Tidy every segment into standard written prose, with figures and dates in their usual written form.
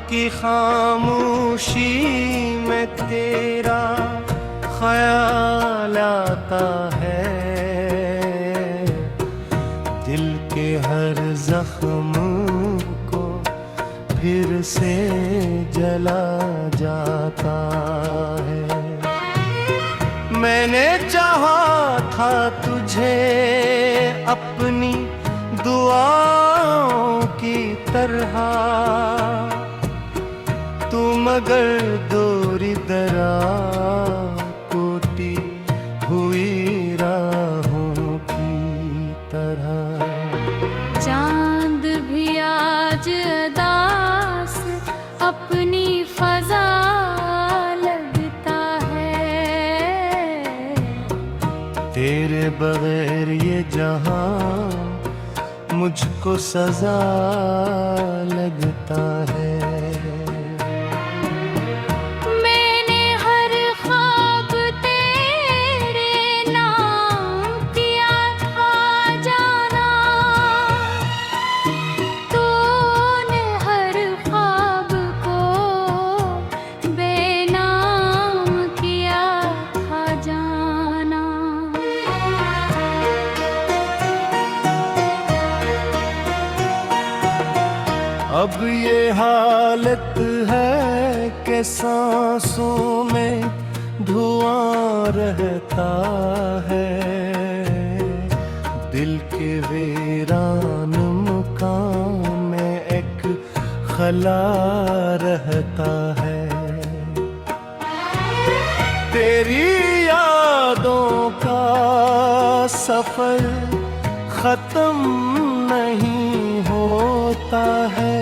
की खामोशी में तेरा ख्याल आता है, दिल के हर जख्म को फिर से जला जाता है। मैंने चाहा था तुझे अपनी दुआओं की तरह, तू मगर दूरी दरा टूटी हुई राहों की तरह। चांद भी आज अदास अपनी फजा लगता है, तेरे बगैर ये जहां मुझको सजा लगता है। मैंने हर ख्वाब तेरे नाम किया था जाना, तूने हर ख्वाब को बेनाम किया था जाना। अब ये हालत है कि सांसों में धुआं रहता है, दिल के वीरान मकान में एक खला रहता है। तेरी यादों का सफर खत्म नहीं होता है,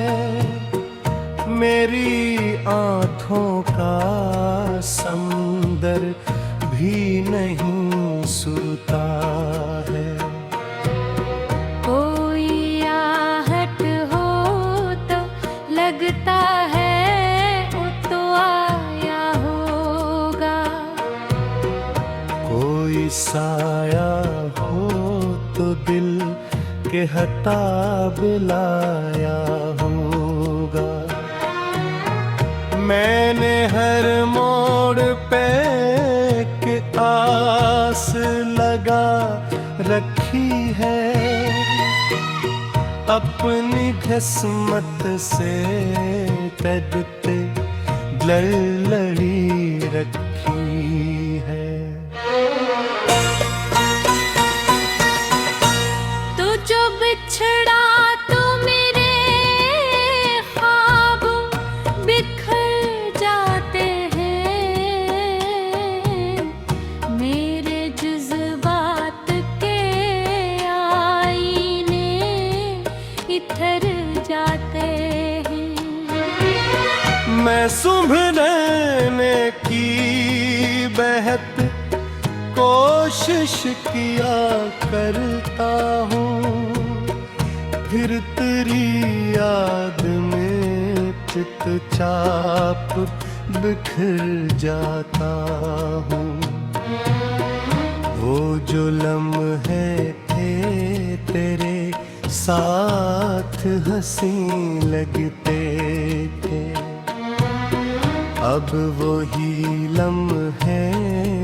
मेरी आँखों का समंदर भी नहीं सुता है। कोई आहट हो तो लगता है वो तो आया होगा, कोई साया हो तो दिल के हटा बुलाया होगा। मैंने हर मोड़ पे एक आस लगा रखी है, अपनी किस्मत से तड़पते लड़ी रखी है। तू जो बिछड़ा तो मेरे ख्वाब बिखर जाते हैं, मेरे जज्बात के आईने इधर जाते हैं। मैं सुभरने की बहत कोशिश किया करता हूँ, फिर तेरी याद में चितचाप बिखर जाता हूँ। वो जो लम्हे थे तेरे साथ हंसी लगते थे, अब वही लम्हे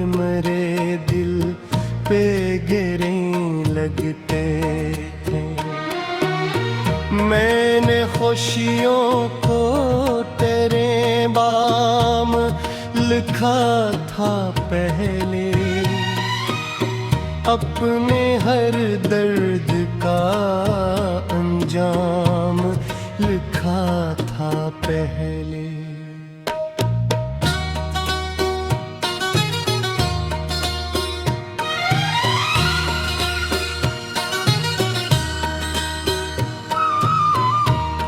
मेरे दिल पे गिरे लगते हैं। मैंने खुशियों को तेरे बाम लिखा था पहले, अपने हर दर्द का अंजाम लिखा था पहले।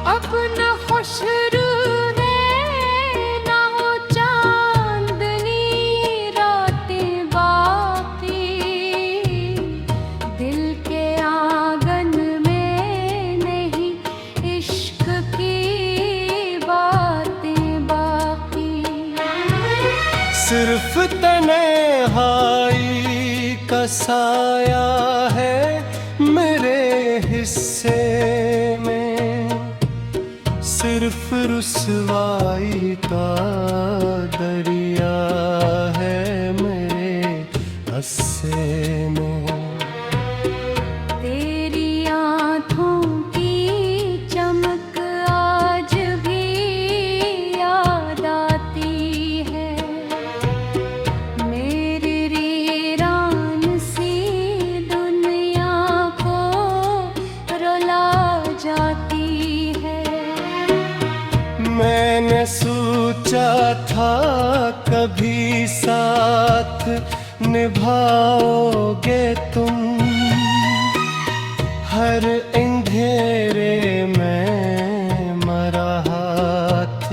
अपना खुशरू है ना हो चांदनी रातें बाकी, दिल के आंगन में नहीं इश्क की बातें बाकी। सिर्फ तन्हाई का साया है मेरे हिस्से में, सिर्फ रुसवाई का दरिया है मेरे हस्से में। तेरी आँखों की चमक आज भी याद आती है। मेरी वीरान सी दुनिया को रुला जाती है। मैंने सोचा था कभी साथ निभाओगे तुम, हर अंधेरे में मरा हाथ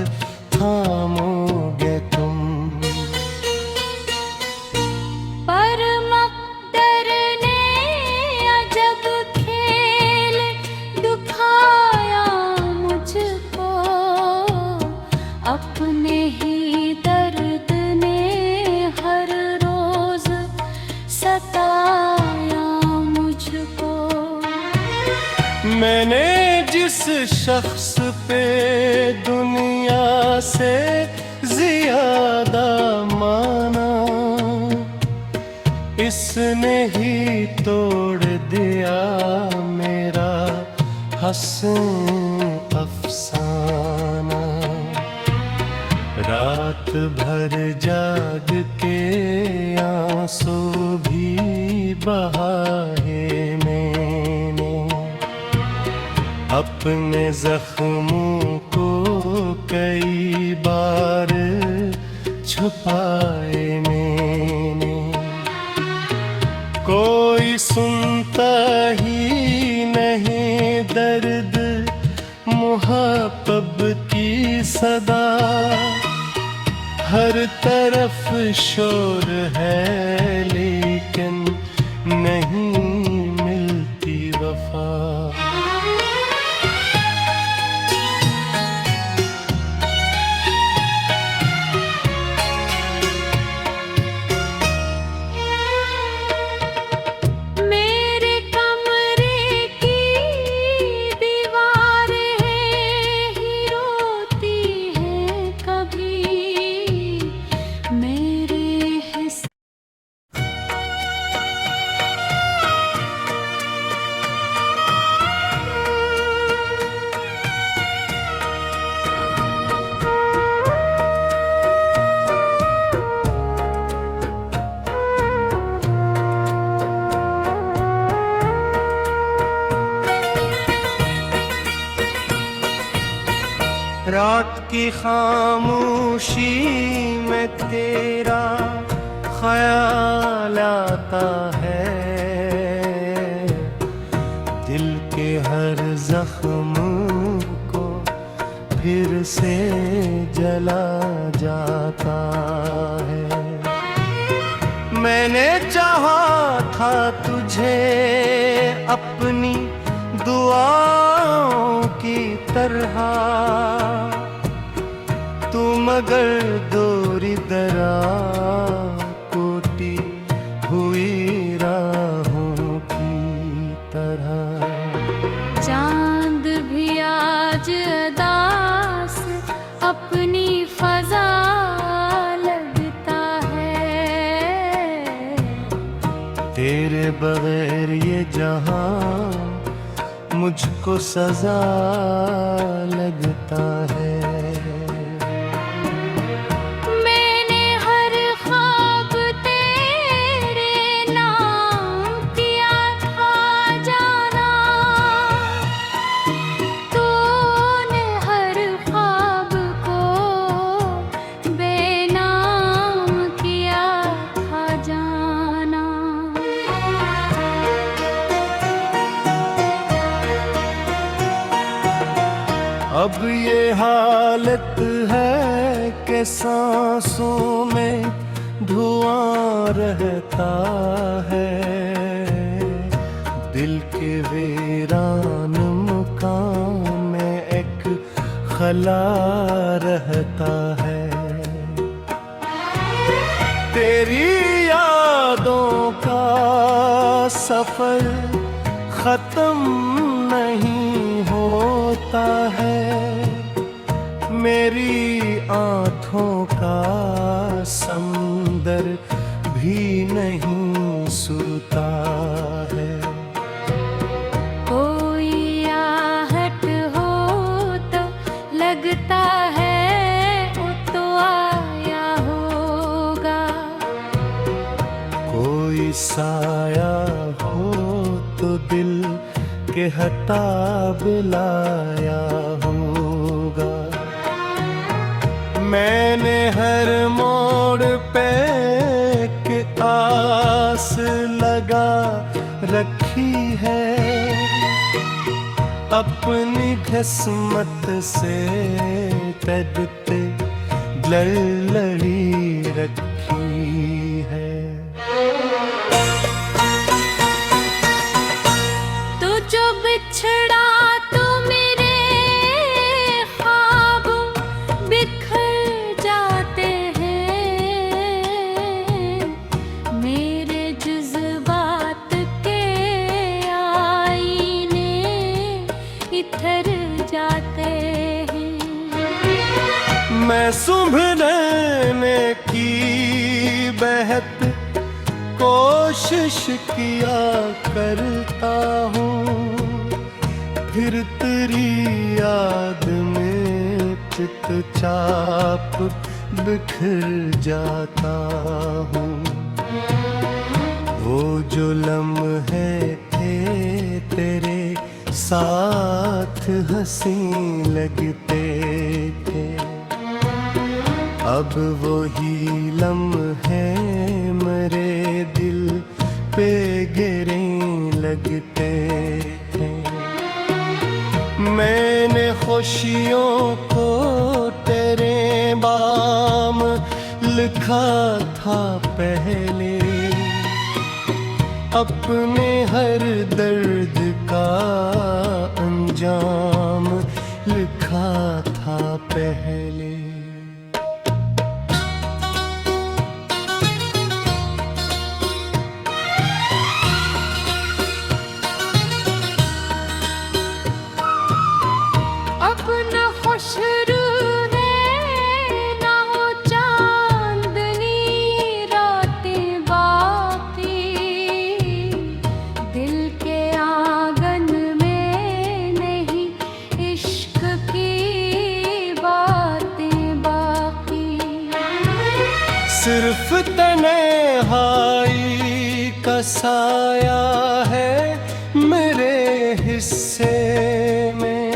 थामोगे तुम। पर मक़दर ने अजब खेल दिखाया मुझको, अपने ही दर्द ने हर रोज सताया मुझको। मैंने जिस शख्स पे दुनिया से ज्यादा माना, इसने ही तोड़ दिया मेरा हसन अफसाना। रात भर जाग के आंसू भी बहाए मैंने, अपने जख्मों को कई बार छुपाए मैंने। कोई सुनता ही नहीं दर्द मुहब्बत की सदा, हर तरफ शोर है लेकिन नहीं मिलती वफा। मेरे कमरे की दीवारें ही रोती हैं कभी मेरे हिस्से। रात की खामोशी में तेरा ख्याल आता है, दिल के हर जख्म को फिर से जला जाता है। मैंने चाहा था तुझे अपनी दुआओं की तरह, तू मगर दूरी दरा कोटी हुई राहों की तरह। चांद भी आज उदास अपनी फजा लगता है, तेरे बगैर ये जहां मुझको सजा लगता है। मैंने हर ख्वाब तेरे नाम किया था जाना, तूने हर ख्वाब को बेनाम किया था जाना। अब ये हालत है कि सांसों में धुआं रहता है, दिल के वीरान मुकाम में एक खला रहता है। तेरी यादों का सफर खत्म नहीं होता है, भी नहीं सुनता है। कोई आहट हो तो लगता है वो तो आया होगा। कोई साया हो तो दिल के हटा बुलाया होगा। मैंने हर मोड़ पे एक आस लगा रखी है, अपनी किस्मत से तड़पते लड़ी रखी है। तू जो बिछड़ा तो मेरे ख्वाब बिखर जाते हैं, मेरे जज्बात के आईने इधर जाते हैं। मैं सुभरने की बहत कोशिश किया करता हूँ, फिर तेरी याद में चितचाप बिखर जाता हूँ। वो जो लम्हे थे तेरे साथ हंसी लगते थे, अब वही लम्हे मेरे दिल पे गिरे लगते हैं। मैंने खुशियों को तेरे बाम लिखा था पहले, अपने हर दर्द का अंजाम लिखा था पहले। अब न खुशरू है न हो चांदनी रातें बाकी, दिल के आंगन में नहीं इश्क की बातें बाकी। सिर्फ तन्हाई का साया है मेरे हिस्से में,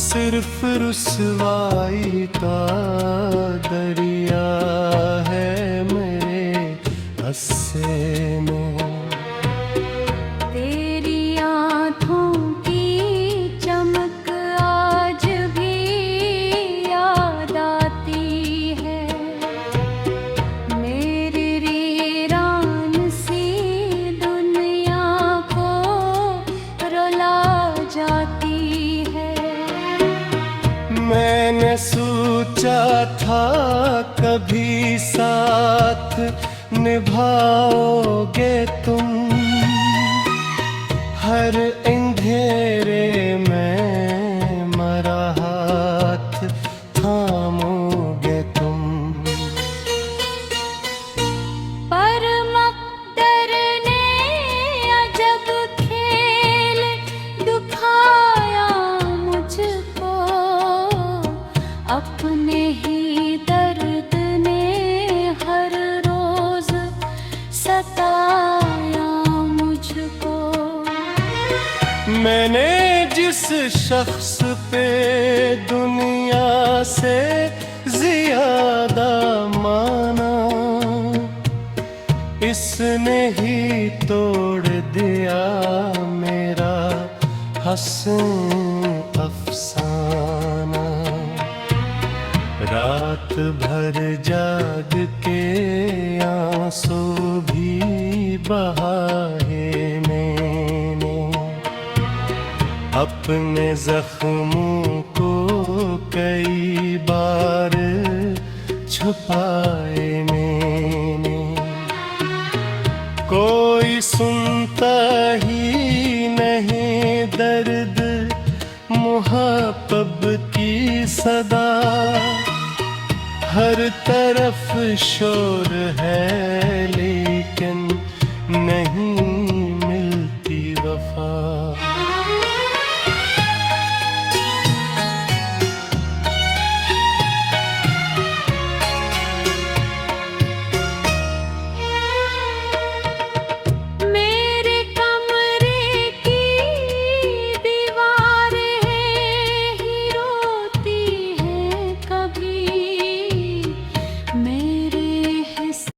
सिर्फ रुसवाई का दरिया है मेरे हस्से में। तेरी आँखों की चमक आज भी याद आती है, मेरी वीरान सी दुनिया को रुला जाती है। मैंने सोचा था कभी साथ निभाओगे तुम, हर अंधेरे में मरा हाथ थामोगे तुम। पर मक़दर ने अजब खेल दिखाया मुझको, अपने ही दर्द ने हर रोज सताया मुझको। मैंने जिस शख्स पे दुनिया से ज्यादा माना, इसने ही तोड़ दिया मेरा हसन अफसाना। रात भर जाग के आंसू भी बहाए मैंने, अपने जख्मों को कई बार छुपाए मैंने। कोई सुनता ही नहीं दर्द मुहब्बत की सदा, हर तरफ शोर है